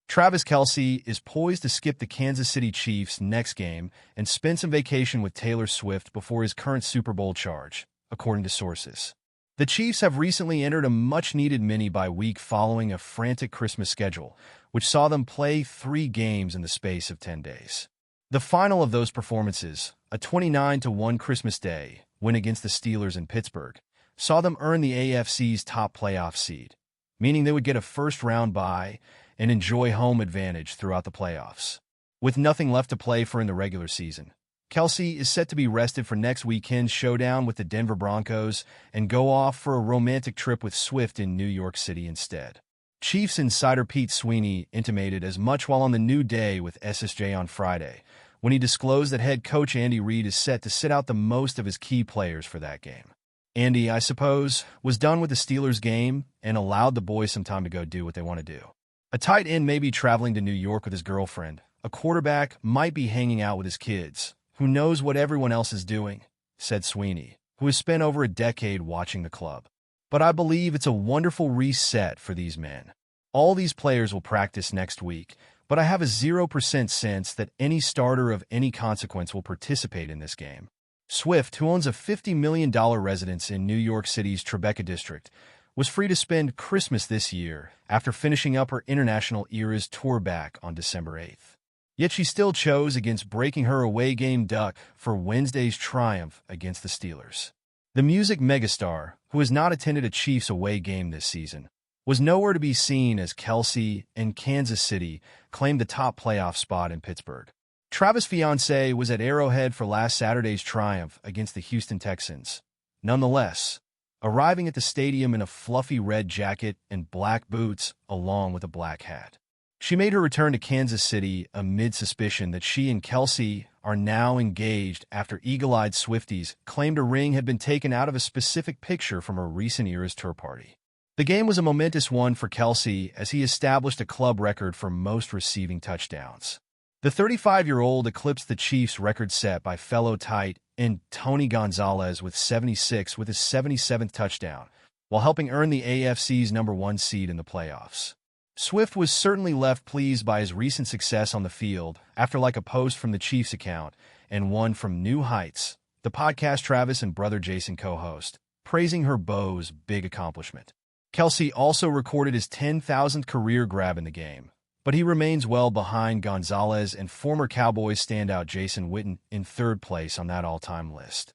Travis Kelce is poised to skip the Kansas City Chiefs next game and spend some vacation with Taylor Swift before his current Super Bowl charge, according to sources. The Chiefs have recently entered a much-needed mini-bye week following a frantic Christmas schedule, which saw them play 3 games in the space of 10 days. The final of those performances, a 29-1 Christmas Day win against the Steelers in Pittsburgh, saw them earn the AFC's top playoff seed, meaning they would get a first-round bye and enjoy home advantage throughout the playoffs. With nothing left to play for in the regular season, Kelce is set to be rested for next weekend's showdown with the Denver Broncos and go off for a romantic trip with Swift in New York City instead. Chiefs insider Pete Sweeney intimated as much while on the New Day with SSJ on Friday, when he disclosed that head coach Andy Reid is set to sit out the most of his key players for that game. Andy, I suppose, was done with the Steelers game and allowed the boys some time to go do what they want to do. A tight end may be traveling to New York with his girlfriend. A quarterback might be hanging out with his kids. Who knows what everyone else is doing, said Sweeney, who has spent over a decade watching the club. But I believe it's a wonderful reset for these men. All these players will practice next week, but I have a 0% sense that any starter of any consequence will participate in this game. Swift, who owns a $50 million residence in New York City's Tribeca district, was free to spend Christmas this year after finishing up her International Eras tour back on December 8th. Yet she still chose against breaking her away game duck for Wednesday's triumph against the Steelers. The music megastar, who has not attended a Chiefs away game this season, was nowhere to be seen as Kelce and Kansas City claimed the top playoff spot in Pittsburgh. Travis' fiancée was at Arrowhead for last Saturday's triumph against the Houston Texans. Nonetheless, arriving at the stadium in a fluffy red jacket and black boots along with a black hat. She made her return to Kansas City amid suspicion that she and Kelce are now engaged after eagle-eyed Swifties claimed a ring had been taken out of a specific picture from her recent Eras tour party. The game was a momentous one for Kelce as he established a club record for most receiving touchdowns. The 35-year-old eclipsed the Chiefs' record set by fellow tight end Tony Gonzalez with 76 with his 77th touchdown, while helping earn the AFC's #1 seed in the playoffs. Swift was certainly left pleased by his recent success on the field after a post from the Chiefs account and one from New Heights, the podcast Travis and brother Jason co-host, praising her beau's big accomplishment. Kelce also recorded his 10,000th career grab in the game, but he remains well behind Gonzalez and former Cowboys standout Jason Witten in third place on that all-time list.